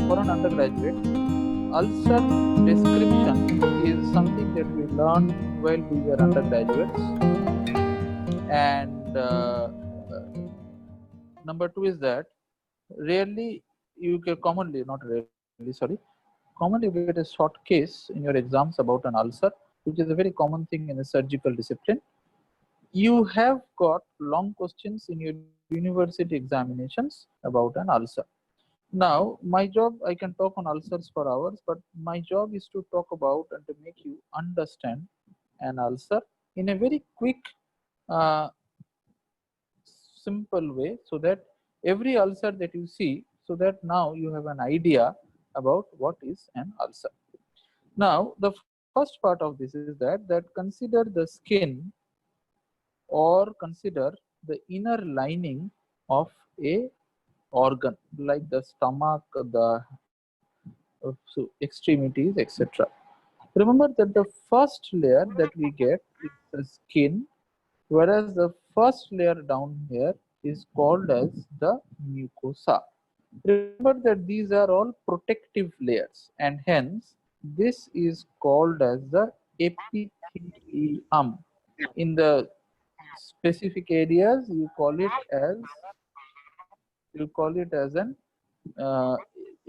for an undergraduate, ulcer description is something that we learned while we were undergraduates. And number two is that rarely you get commonly, not rarely, sorry, commonly you get a short case in your exams about an ulcer, which is a very common thing in the surgical discipline. You have got long questions in your university examinations about an ulcer. Now, my job, I can talk on ulcers for hours, but my job is to talk about and to make you understand an ulcer in a very quick, uh, simple way, so that every ulcer that you see, so that now you have an idea about what is an ulcer. Now, the first part of this is that consider the skin or consider the inner lining of a organ like the stomach, the extremities, etc. Remember that the first layer that we get is the skin, whereas the first layer down here is called as the mucosa. Remember that these are all protective layers, and hence this is called as the epithelium. In the specific areas, you call it as an uh,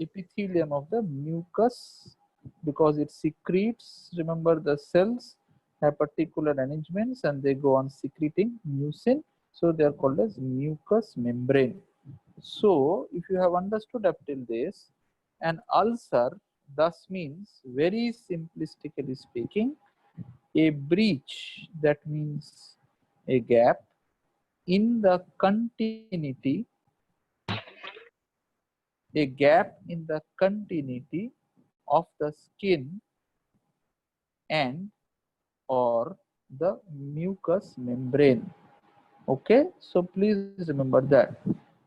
epithelium of the mucus, because it secretes. Remember, the cells have particular arrangements and they go on secreting mucin, so they are called as mucous membrane. So if you have understood up till this, an ulcer thus means, very simplistically speaking, a breach, that means a gap in the continuity, of the skin and or the mucous membrane. Okay, so please remember that.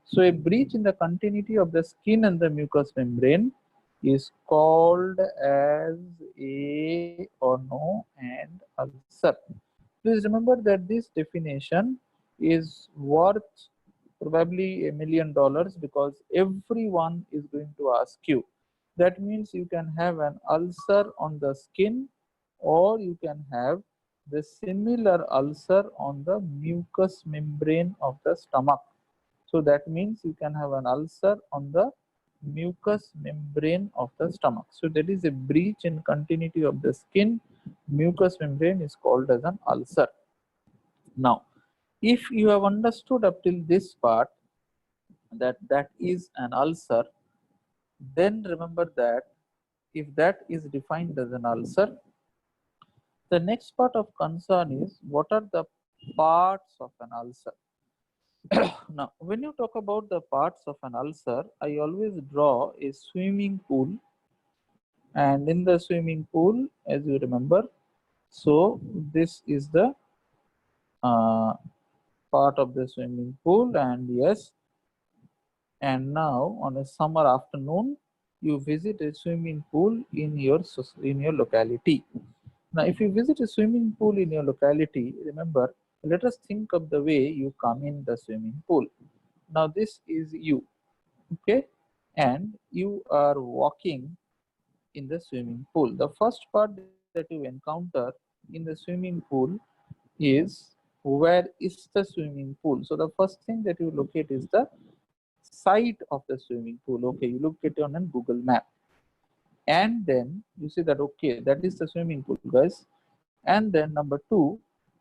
So a breach in the continuity of the skin and the mucous membrane is called as a or no and ulcer. Please remember that this definition is worth probably $1 million, because everyone is going to ask you. That means you can have an ulcer on the skin, or you can have the similar ulcer on the mucous membrane of the stomach. So that means you can have an ulcer on the mucous membrane of the stomach. So that is a breach in continuity of the skin mucous membrane is called as an ulcer. Now, if you have understood up till this part that is an ulcer, then remember that if that is defined as an ulcer, the next part of concern is what are the parts of an ulcer. Now, when you talk about the parts of an ulcer, I always draw a swimming pool, and in the swimming pool, as you remember, so this is the uh, part of the swimming pool, and yes, and now on a summer afternoon you visit a swimming pool in your locality. Now if you visit a swimming pool in your locality, remember, let us think of the way you come in the swimming pool. Now this is you, okay, and you are walking in the swimming pool. The first part that you encounter in the swimming pool is, where is the swimming pool? So the first thing that you locate is the site of the swimming pool. Okay, you look at it on a Google map, and then you see that, okay, that is the swimming pool, guys. And then number two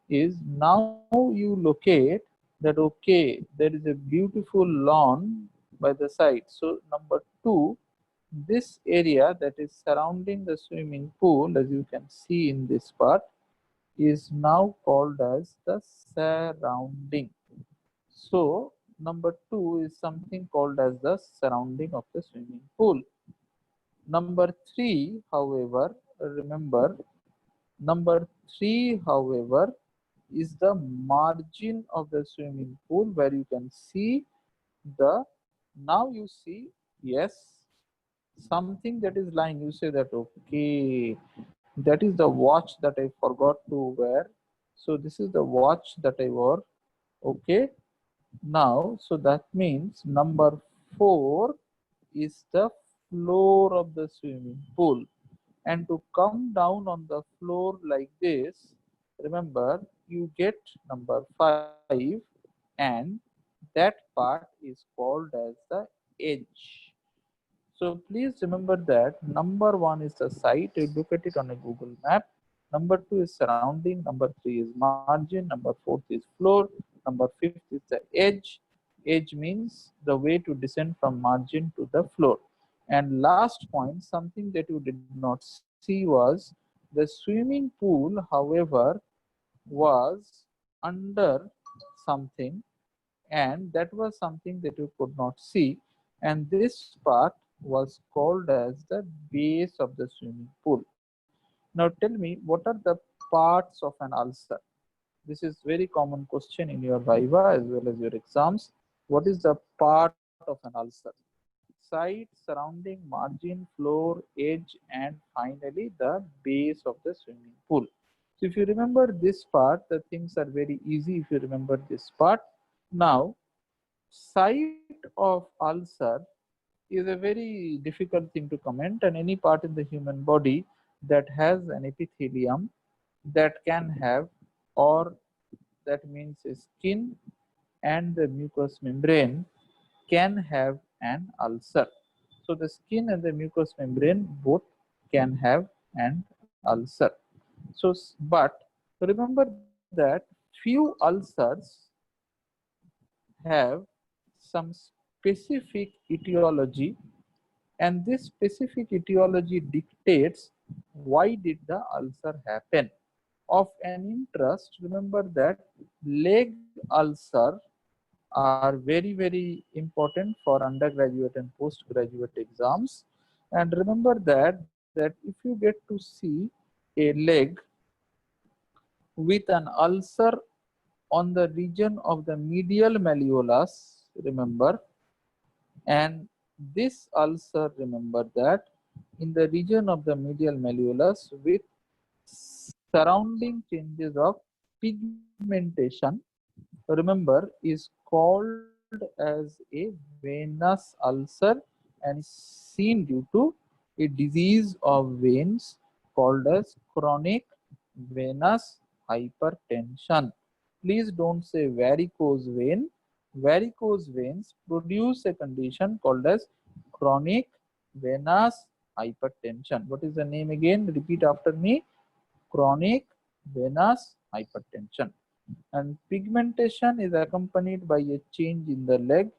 is, now you locate that, okay, there is a beautiful lawn by the side. So number two, this area that is surrounding the swimming pool, as you can see in this part, is now called as the surrounding. So number two is something called as the surrounding of the swimming pool. Number three, however, remember, number three, however, is the margin of the swimming pool, where you can see the, now you see, yes, something that is lying. You say that, okay, that is the watch that I forgot to wear. So this is the watch that I wore. Okay, now, so that means number four is the floor of the swimming pool. And to come down on the floor like this, remember you get number 5, and that part is called as the edge. So please remember that number 1 is the site, you look at it on a Google map. Number 2 is surrounding, number 3 is margin, number 4 is floor, number 5th is the edge. Edge means the way to descend from margin to the floor. And last point, something that you did not see was the swimming pool, however, was under something, and that was something that you could not see, and this part was called as the base of the swimming pool. Now tell me, what are the parts of an ulcer? This is very common question in your viva as well as your exams. What is the part of an ulcer? Side, surrounding, margin, floor, edge, and finally the base of the swimming pool. So if you remember this part, the things are very easy if you remember this part. Now, site of ulcer is a very difficult thing to comment, and any part in the human body that has an epithelium that can have, or that means skin and the mucous membrane can have an ulcer. So the skin and the mucous membrane both can have an ulcer. So, but remember that few ulcers have some specific etiology, and this specific etiology dictates why did the ulcer happen. Of an interest, remember that leg ulcer are very important for undergraduate and postgraduate exams. And remember that if you get to see a leg with an ulcer on the region of the medial malleolus, remember, and this ulcer, remember that in the region of the medial malleolus with surrounding changes of pigmentation, remember, is called as a venous ulcer and is seen due to a disease of veins called as chronic venous hypertension. Please don't say varicose vein. Varicose veins produce a condition called as chronic venous hypertension. What is the name again? Repeat after me. Chronic venous hypertension. And pigmentation is accompanied by a change in the leg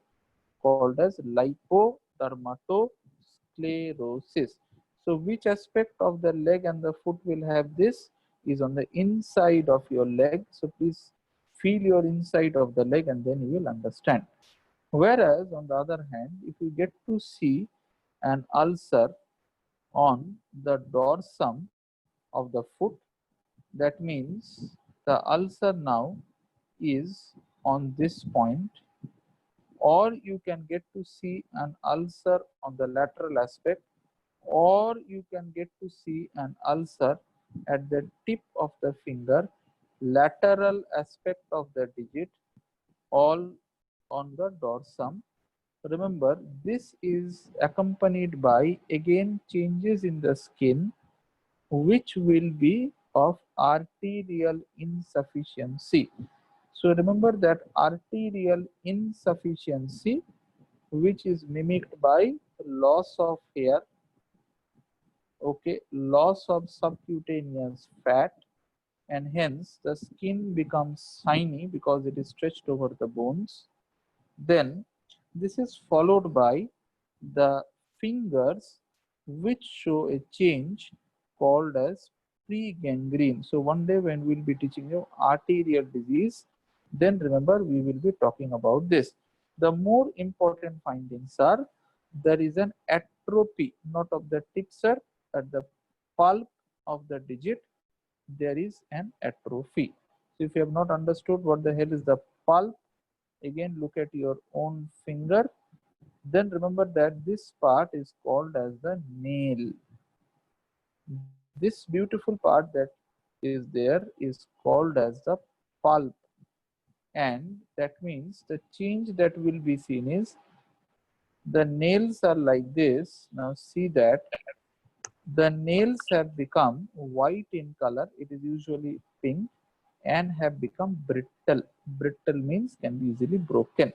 called as lipodermatosclerosis. So which aspect of the leg and the foot will have this is on the inside of your leg. So please feel your inside of the leg and then you will understand. Whereas on the other hand, if you get to see an ulcer on the dorsum of the foot, that means the ulcer now is on this point, or you can get to see an ulcer on the lateral aspect, or you can get to see an ulcer at the tip of the finger, lateral aspect of the digit, all on the dorsum. Remember, this is accompanied by again changes in the skin, which will be of arterial insufficiency. So remember that arterial insufficiency, which is mimicked by loss of hair, okay, loss of subcutaneous fat, and hence the skin becomes shiny because it is stretched over the bones. Then this is followed by the fingers, which show a change called as pre-gangrene. So one day when we'll be teaching you arterial disease, then remember we will be talking about this. The more important findings are there is an atrophy, not of the tip, sir, at the pulp of the digit there is an atrophy. So if you have not understood what the hell is the pulp, again look at your own finger, then remember that this part is called as the nail. This beautiful part that is there is called as the pulp, and that means the change that will be seen is The nails are like this. Now see that the nails have become white in color. It is usually pink and have become brittle. Brittle means can be easily broken.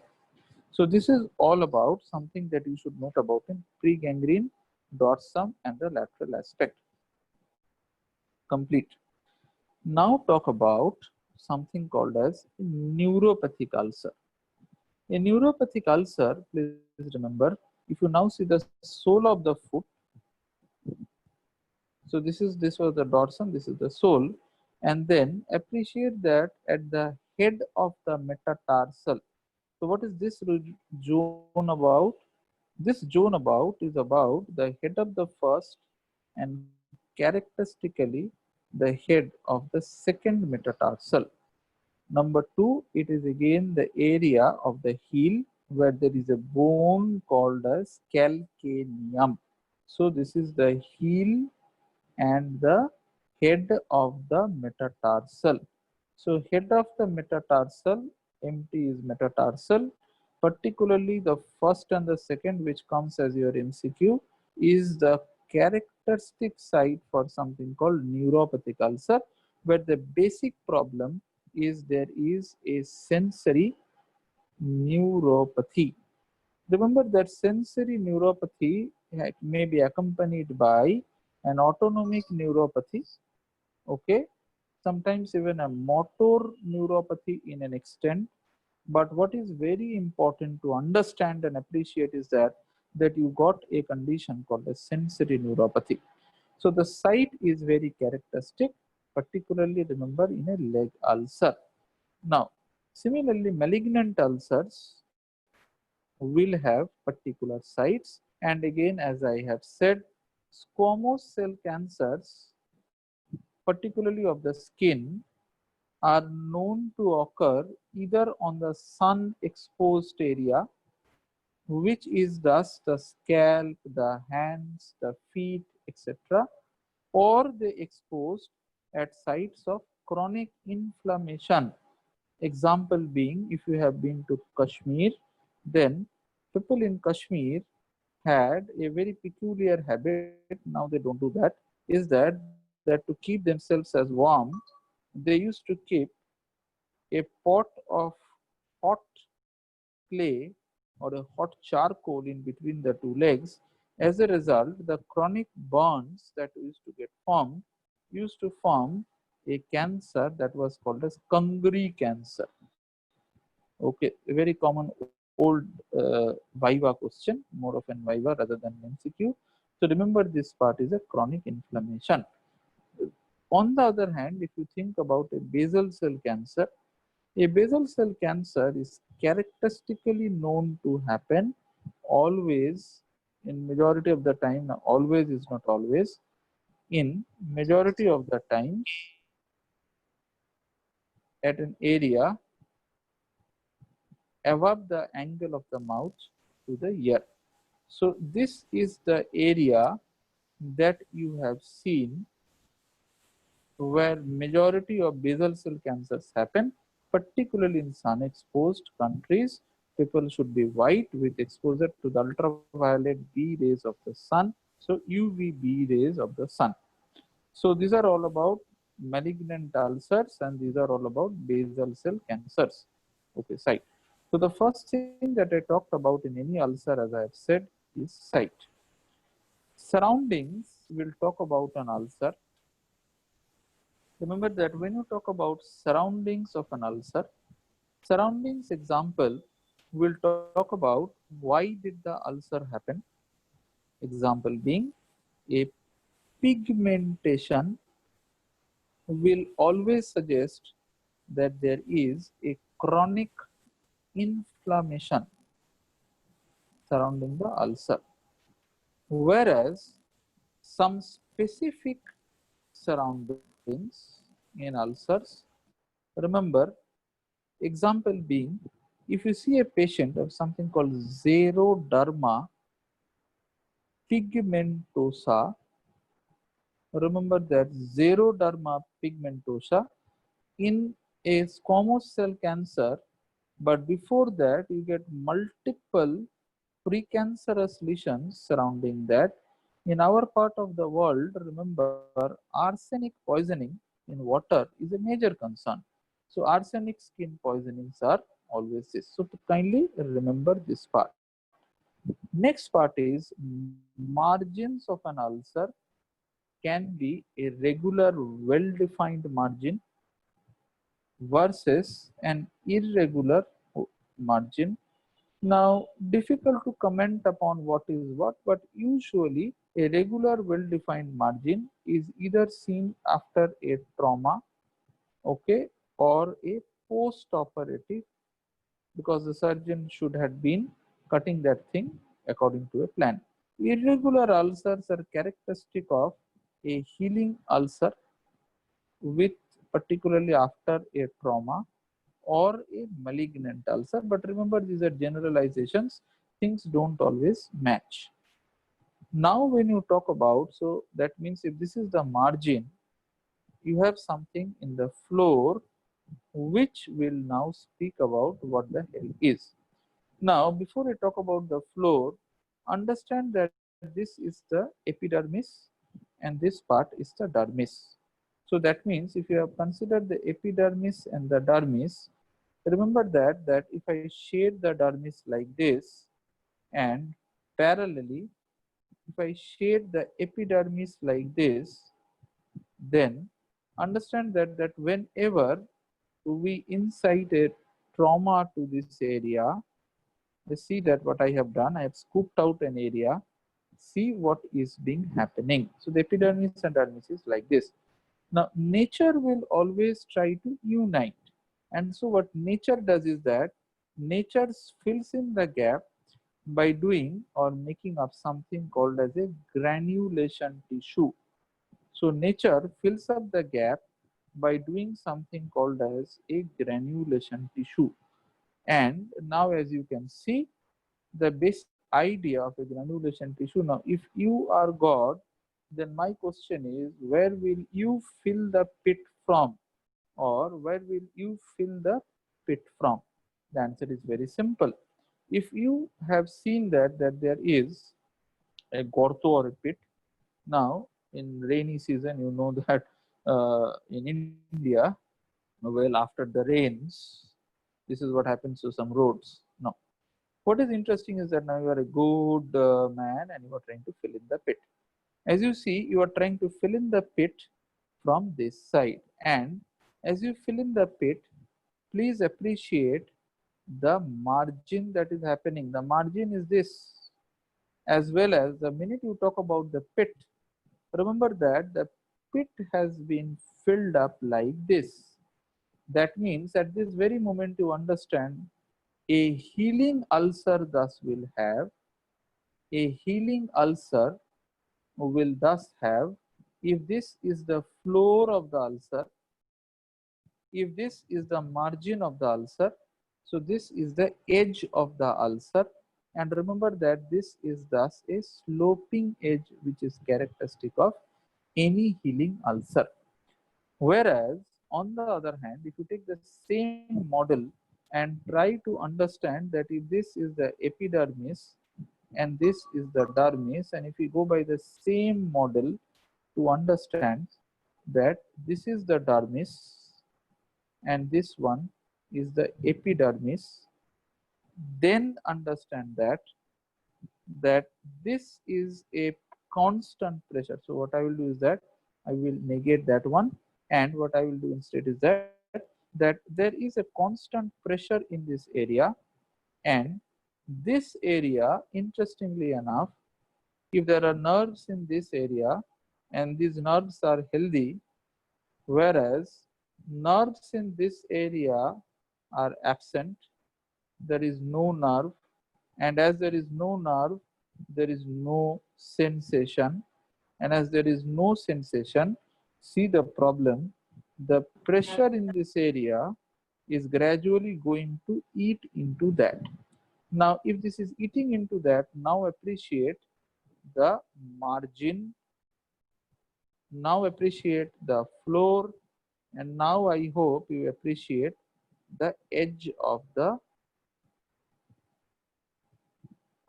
So this is all about something that you should note about in pregangrene, dorsum and the lateral aspect. Complete. Now talk about something called as neuropathic ulcer. A neuropathic ulcer, please remember, if you now see the sole of the foot, so this was the dorsum, this is the sole, and then appreciate that at the head of the metatarsal. So what is this zone about? This zone about is about the head of the first and characteristically the head of the second metatarsal. Number two, it is again the area of the heel where there is a bone called as calcaneum. So this is the heel and the head of the metatarsal. So head of the metatarsal, MT is metatarsal, particularly the first and the second, which comes as your MCQ, is the characteristic site for something called neuropathic ulcer, where the basic problem is there is a sensory neuropathy. Remember that sensory neuropathy may be accompanied by an autonomic neuropathy, okay, sometimes even a motor neuropathy in an extent. But what is very important to understand and appreciate is that you got a condition called a sensory neuropathy. So the site is very characteristic, particularly remember in a leg ulcer. Now, similarly, malignant ulcers will have particular sites, and again, as I have said, squamous cell cancers, particularly of the skin, are known to occur either on the sun exposed area, which is thus the scalp, the hands, the feet, etc., or they exposed at sites of chronic inflammation. Example being, if you have been to Kashmir, then people in Kashmir had a very peculiar habit, now they don't do that, is that to keep themselves as warm, they used to keep a pot of hot clay or a hot charcoal in between the two legs. As a result, the chronic burns that used to get formed used to form a cancer that was called as Kangri cancer. Okay, a very common old Viva question, more of an Viva rather than MCQ. So remember, this part is a chronic inflammation. On the other hand, if you think about a basal cell cancer, a basal cell cancer is characteristically known to happen always, in majority of the time, always is not always, in majority of the times at an area above the angle of the mouth to the ear. So this is the area that you have seen where majority of basal cell cancers happen, particularly in sun exposed countries. People should be white with exposure to the ultraviolet B rays of the sun, so UVB rays of the sun. So these are all about malignant ulcers, and these are all about basal cell cancers. Okay, site. So the first thing that I talked about in any ulcer, as I have said, is site. Surroundings, we'll talk about an ulcer. Remember that when you talk about surroundings of an ulcer, surroundings example, we'll talk about why did the ulcer happen. Example being, a pigmentation will always suggest that there is a chronic inflammation surrounding the ulcer. Whereas some specific surroundings in ulcers, remember, example being, if you see a patient of something called xeroderma pigmentosa, remember that xeroderma pigmentosa in a squamous cell cancer, but before that you get multiple precancerous lesions surrounding that. In our part of the world, remember, arsenic poisoning in water is a major concern. So arsenic skin poisonings are always this. So to kindly remember this part. Next part is margins of an ulcer can be a regular well-defined margin versus an irregular margin. Now, difficult to comment upon what is what, but usually a regular well-defined margin is either seen after a trauma, okay, or a post-operative, because the surgeon should have been cutting that thing according to a plan. Irregular ulcers are characteristic of a healing ulcer with particularly after a trauma or a malignant ulcer. But remember, these are generalizations. Things don't always match. Now, when you talk about, so that means if this is the margin, you have something in the floor which will now speak about what the hell is. Now, before I talk about the floor, understand that this is the epidermis and this part is the dermis. So that means if you have considered the epidermis and the dermis, remember that if I shade the dermis like this and parallelly if I shade the epidermis like this, then understand that whenever we incite a trauma to this area, you see that what I have done, I have scooped out an area, see what is being happening. So the epidermis and dermis is like this. Now nature will always try to unite, and so what nature does is that nature fills in the gap by doing or making up something called as a granulation tissue. So nature fills up the gap by doing something called as a granulation tissue. And now as you can see, the basic idea of a granulation tissue. Now, if you are God, then my question is, where will you fill the pit from? Or where will you fill the pit from? The answer is very simple. If you have seen that there is a gorto or a pit, now in rainy season, you know that in India, well, after the rains, this is what happens to some roads. Now, what is interesting is that now you are a good man and you are trying to fill in the pit. As you see, you are trying to fill in the pit from this side. And as you fill in the pit, please appreciate the margin that is happening. The margin is this, as well as the minute you talk about the pit, remember that the pit has been filled up like this. That means at this very moment you understand a healing ulcer thus will have, a healing ulcer will thus have, if this is the floor of the ulcer, if this is the margin of the ulcer, so this is the edge of the ulcer, and remember that this is thus a sloping edge which is characteristic of any healing ulcer. Whereas on the other hand, if you take the same model and try to understand that if this is the epidermis and this is the dermis, and if we go by the same model to understand that this is the dermis and this one is the epidermis, then understand that this is a constant pressure. So what I will do is that I will negate that one, and what I will do instead is that there is a constant pressure in this area, and this area, interestingly enough, if there are nerves in this area and these nerves are healthy, whereas nerves in this area are absent, there is no nerve, and as there is no nerve, there is no sensation, and as there is no sensation, see the problem, the pressure in this area is gradually going to eat into that. Now if this is eating into that, now appreciate the margin, now appreciate the floor, and now I hope you appreciate the edge of the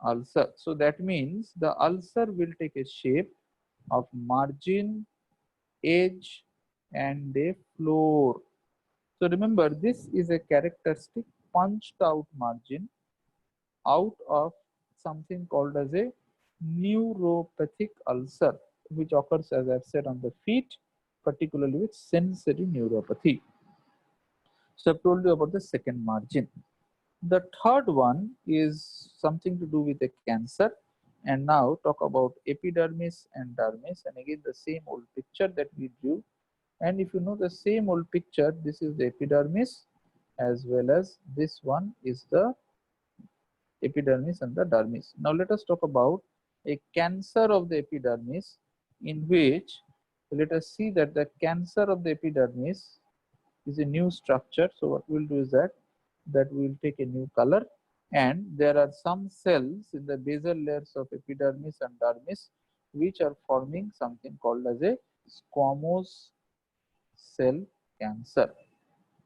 ulcer. So that means the ulcer will take a shape of margin, edge, and a floor. So remember, this is a characteristic punched out margin out of something called as a neuropathic ulcer, which occurs, as I've said, on the feet, particularly with sensory neuropathy. So I've told you about the second margin. The third one is something to do with a cancer. And now talk about epidermis and dermis. And again, the same old picture that we drew. And if you know the same old picture, this is the epidermis, as well as this one is the epidermis and the dermis. Now let us talk about a cancer of the epidermis, in which let us see that the cancer of the epidermis is a new structure. So what we'll do is that we'll take a new color, and there are some cells in the basal layers of epidermis and dermis which are forming something called as a squamous cell cancer.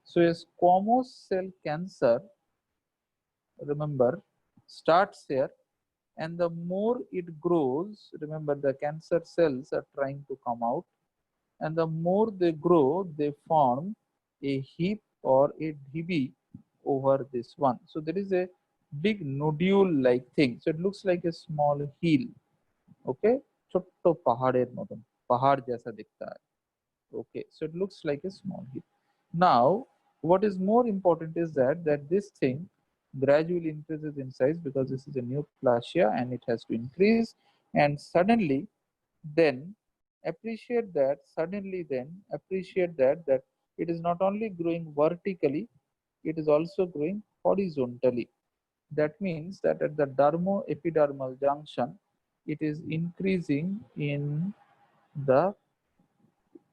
So a squamous cell cancer, remember, starts here, and the more it grows, remember, the cancer cells are trying to come out, and the more they grow, they form a heap or a DB over this one. So there is a big nodule like thing. So it looks like a small hill. Okay, छोट्टो पहाड़ेर मतन, पहाड़ जैसा दिखता है. Okay, so it looks like a small hill. Now, what is more important is that this thing gradually increases in size, because this is a neoplasia and it has to increase, and suddenly then appreciate that it is not only growing vertically, it is also growing horizontally. That means that at the dermo-epidermal junction, it is increasing in the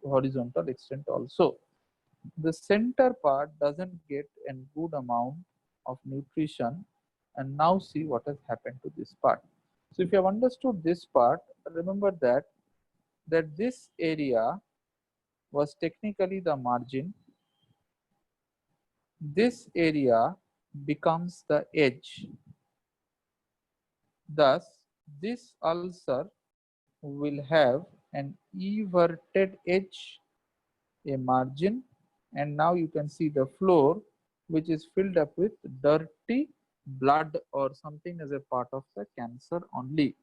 horizontal extent also. The center part doesn't get a good amount of nutrition, and now see what has happened to this part. So if you have understood this part, remember that this area was technically the margin. This area becomes the edge. Thus, this ulcer will have an everted edge, a margin, and now you can see the floor, which is filled up with dirty blood or something as a part of the cancer only.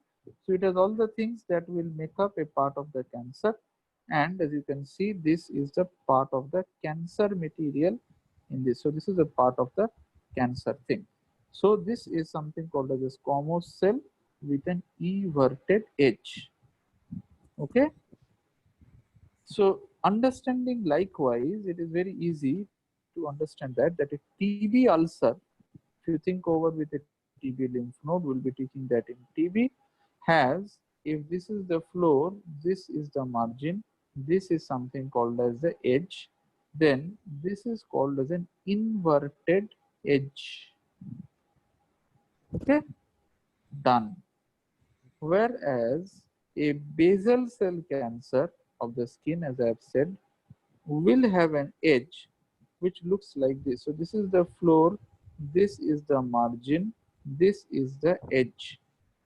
So it has all the things that will make up a part of the cancer, and as you can see, this is the part of the cancer material in this. So this is a part of the cancer thing. So this is something called as a squamous cell with an everted edge. Okay. So understanding likewise, it is very easy to understand that a TB ulcer, if you think over with a TB lymph node, we'll be teaching that in TB has, if this is the floor, this is the margin, this is something called as the edge, then this is called as an inverted edge. Okay, done. Whereas a basal cell cancer of the skin, as I have said, will have an edge which looks like this. So this is the floor, this is the margin, this is the edge.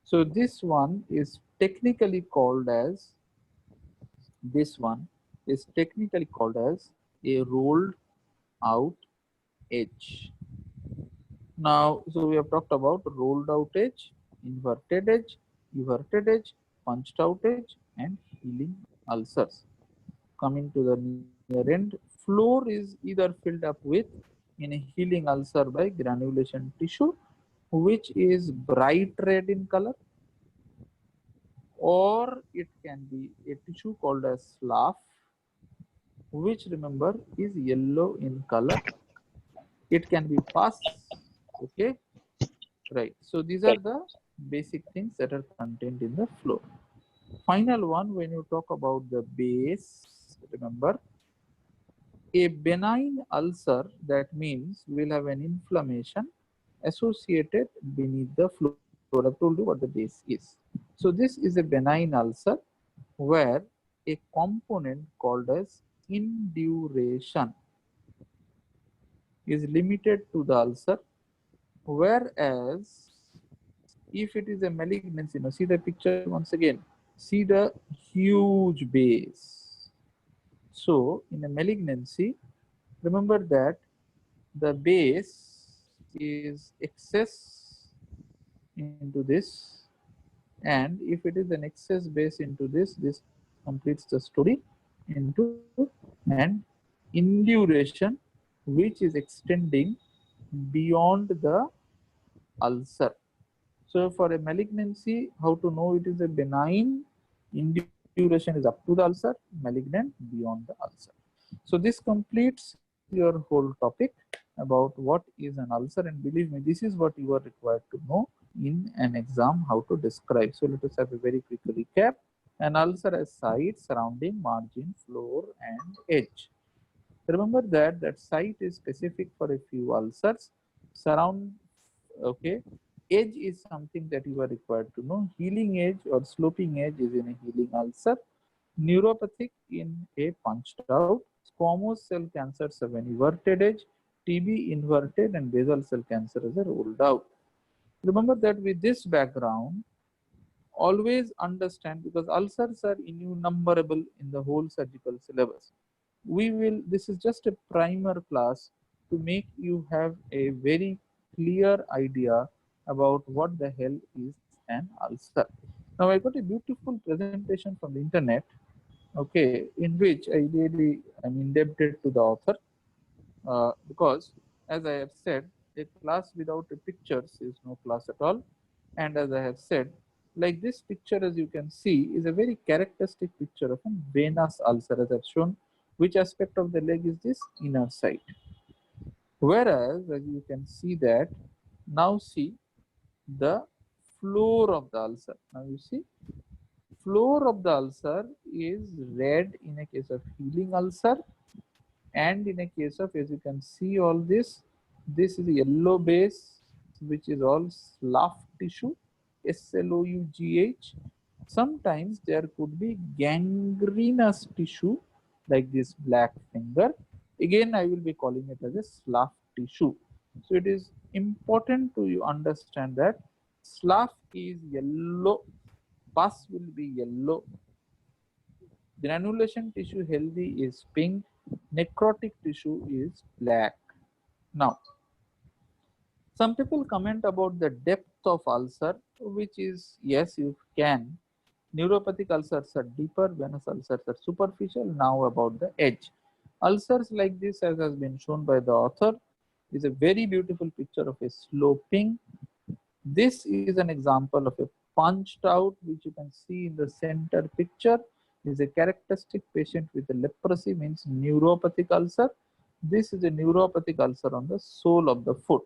So this one is technically called as, a rolled out edge. Now, so we have talked about rolled out edge, everted edge, punched out edge, and healing ulcers. Coming to the near end, floor is either filled up with, in a healing ulcer, by granulation tissue, which is bright red in color, or it can be a tissue called as slough, which, remember, is yellow in color. It can be pus. Okay, right. So these are the basic things that are contained in the floor. Final one, when you talk about the base, remember, a benign ulcer, that means we'll have an inflammation associated beneath the floor. I've told you what the base is. So this is a benign ulcer where a component called as induration is limited to the ulcer, whereas if it is a malignancy, now see the picture once again, see the huge base. So in a malignancy, remember that the base is excess into this, and if it is an excess base into this completes the story into an induration which is extending beyond the ulcer. So for a malignancy, how to know it is a benign? Induration is up to the ulcer, malignant beyond the ulcer. So this completes your whole topic about what is an ulcer, and believe me, this is what you are required to know in an exam, how to describe. So let us have a very quick recap. An ulcer has sides, surrounding, margin, floor, and edge. Remember that site is specific for a few ulcers. Surround, okay. Edge is something that you are required to know. Healing edge or sloping edge is in a healing ulcer. Neuropathic in a punched out. Squamous cell cancers have an inverted edge. TB inverted, and basal cell cancer is a rolled out. Remember that with this background, always understand, because ulcers are innumerable in the whole surgical syllabus. This is just a primer class to make you have a very clear idea about what the hell is an ulcer. Now I got a beautiful presentation from the internet, okay, in which I really am indebted to the author, because as I have said, a class without a pictures is no class at all. And as I have said, like this picture, as you can see, is a very characteristic picture of a venous ulcer, as I've shown. Which aspect of the leg is this? Inner side. Whereas, as you can see that, now see the floor of the ulcer. Now you see, floor of the ulcer is red in a case of healing ulcer, and in a case of, as you can see, all this is a yellow base which is all slough tissue, SLOUGH. Sometimes there could be gangrenous tissue like this black finger. Again, I will be calling it as a slough tissue. So it is important to you understand that slough is yellow, pus will be yellow, granulation tissue healthy is pink, necrotic tissue is black. Now, some people comment about the depth of ulcer, which is, yes, you can. Neuropathic ulcers are deeper, venous ulcers are superficial. Now about the edge. Ulcers like this, as has been shown by the author, is a very beautiful picture of a sloping. This is an example of a punched out, which you can see in the center picture. Is a characteristic patient with a leprosy, means neuropathic ulcer. This is a neuropathic ulcer on the sole of the foot.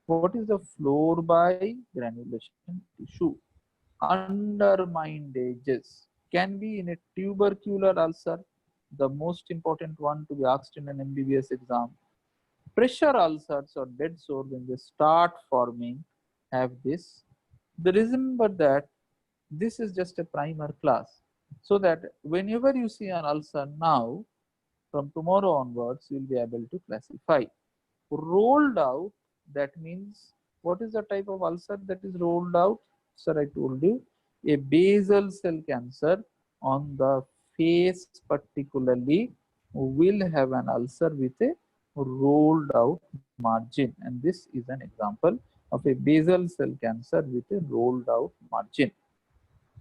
What is the floor by granulation tissue? Undermined edges can be in a tubercular ulcer, the most important one to be asked in an MBBS exam. Pressure ulcers or dead sore, when they start forming, have this. Remember that this is just a primer class, so that whenever you see an ulcer now, from tomorrow onwards, you will be able to classify. Rolled out, that means, what is the type of ulcer that is rolled out? Sir, I told you, a basal cell cancer on the face particularly will have an ulcer with a rolled out margin, and this is an example of a basal cell cancer with a rolled out margin.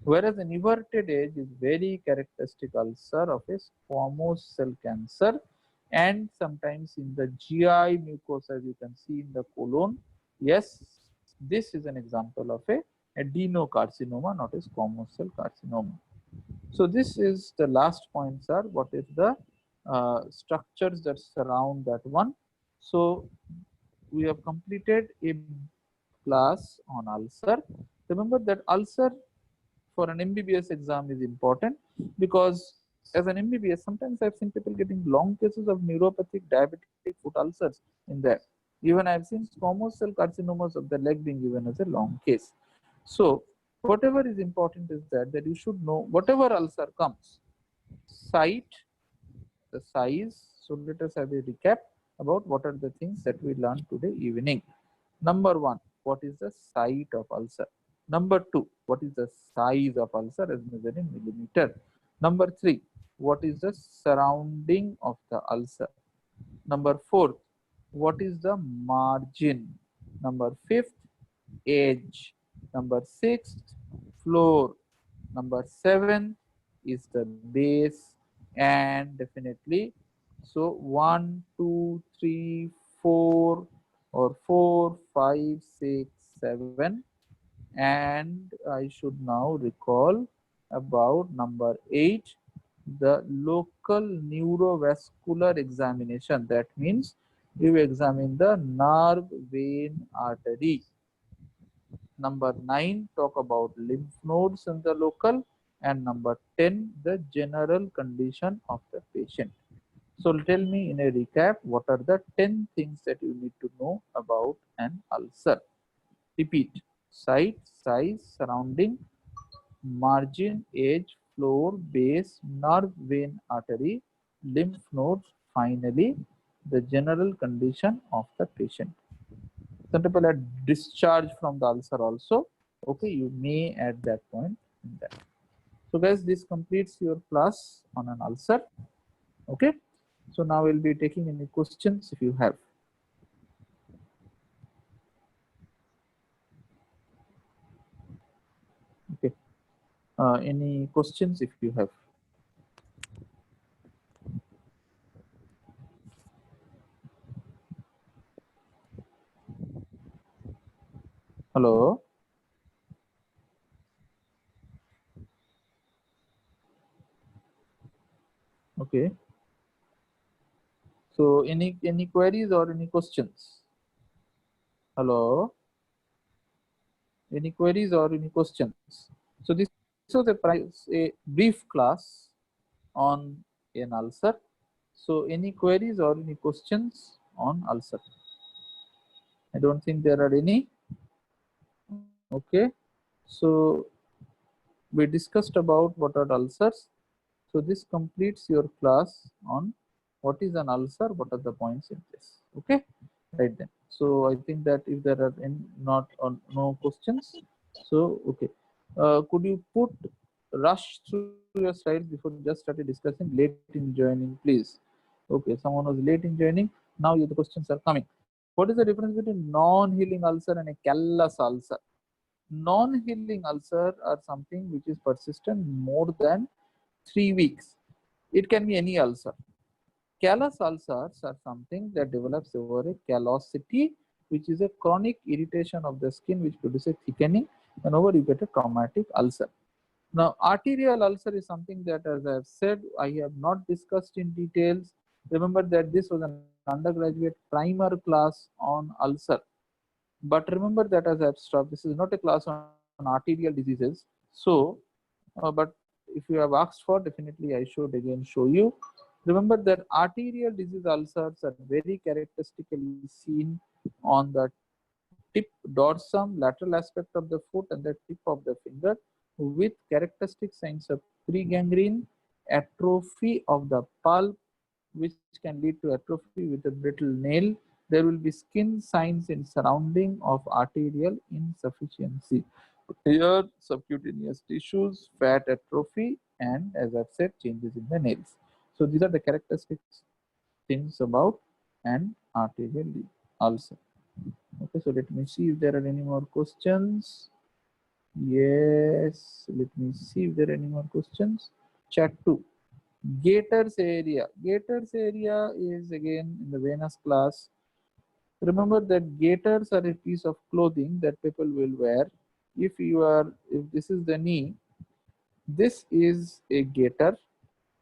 Whereas an inverted edge is very characteristic ulcer of a squamous cell cancer, and sometimes in the GI mucosa, as you can see in the colon. Yes, this is an example of a adenocarcinoma, not a squamous cell carcinoma. So this is the last point, sir. What is the structures that surround that one? So we have completed a class on ulcer. Remember that ulcer for an MBBS exam is important, because as an MBBS, sometimes I've seen people getting long cases of neuropathic diabetic foot ulcers in there. Even I've seen squamous cell carcinomas of the leg being given as a long case. So whatever is important is that you should know whatever ulcer comes, site, the size. So let us have a recap about what are the things that we learned today evening. Number one, what is the site of ulcer? Number 2, what is the size of ulcer as measured in millimeter? Number 3, what is the surrounding of the ulcer? Number 4, what is the margin? Number 5, edge. Number 6, floor. Number 7 is the base, and definitely, so 1, 2, 3, 4, or 4, 5, 6, 7, and I should now recall about number 8, the local neurovascular examination. That means you examine the nerve, vein, artery. Number 9, talk about lymph nodes in the local, and number 10, the general condition of the patient. So tell me in a recap, what are the 10 things that you need to know about an ulcer? Repeat: site, size, surrounding, margin, edge, floor, base, nerve, vein, artery, lymph nodes, finally the general condition of the patient. Some people are discharged from the ulcer also. Okay, you may add that point in that. So guys, this completes your class on an ulcer. Okay, so now we'll be taking any questions if you have. Okay, any questions if you have? Hello. Okay. So any queries or any questions? Hello. Any queries or any questions? So this was a brief class on an ulcer. So any queries or any questions on ulcer? I don't think there are any. Okay. So we discussed about what are ulcers. So this completes your class on what is an ulcer, what are the points in this. Okay, right then. So I think that if there are any not or no questions, so okay. Could you put rush through your slides before just started discussing? Late in joining, please. Okay, someone was late in joining. Now the questions are coming. What is the difference between non-healing ulcer and a callous ulcer? Non-healing ulcer are something which is persistent more than 3 weeks. It can be any ulcer. Callous ulcers are something that develops over a callosity, which is a chronic irritation of the skin which produces thickening, and over you get a traumatic ulcer. Now, arterial ulcer is something that, as I have said, I have not discussed in details. Remember that this was an undergraduate primer class on ulcer. But remember that, as I've stopped, this is not a class on arterial diseases. So, but if you have asked for, definitely I should again show you. Remember that arterial disease ulcers are very characteristically seen on the tip, dorsum, lateral aspect of the foot, and the tip of the finger, with characteristic signs of pregangrene, atrophy of the pulp, which can lead to atrophy with a brittle nail. There will be skin signs in surrounding of arterial insufficiency. Here, subcutaneous tissues, fat atrophy, and as I've said, changes in the nails. So these are the characteristics things about an arterial ulcer. Okay, so let me see if there are any more questions. Yes, let me see if there are any more questions. Chat 2. Gaiters area. Gaiters area is again in the venous class. Remember that gaiters are a piece of clothing that people will wear. If this is the knee, this is a gaiter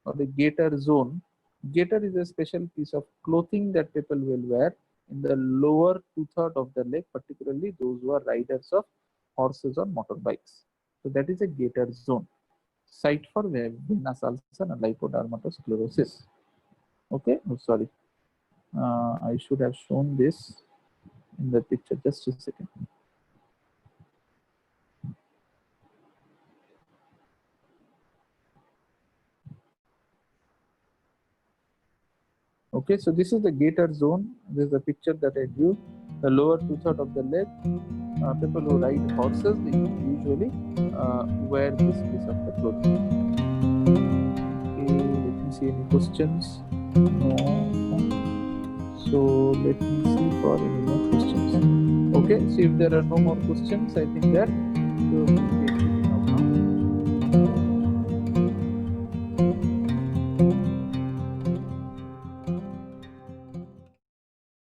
or the gaiter zone. Gaiter is a special piece of clothing that people will wear in the lower two-thirds of the leg, particularly those who are riders of horses or motorbikes. So that is a gaiter zone. Site for venous ulcer and lipodermatosclerosis. Okay, oh, sorry. I should have shown this in the picture. Just a second. Okay, so this is the gaiter zone. This is the picture that I drew. The lower two-thirds of the leg. people who ride horses, they usually wear this piece of the clothing. Okay, let me see any questions. No. So let me see for any more questions. Okay, so if there are no more questions, I think that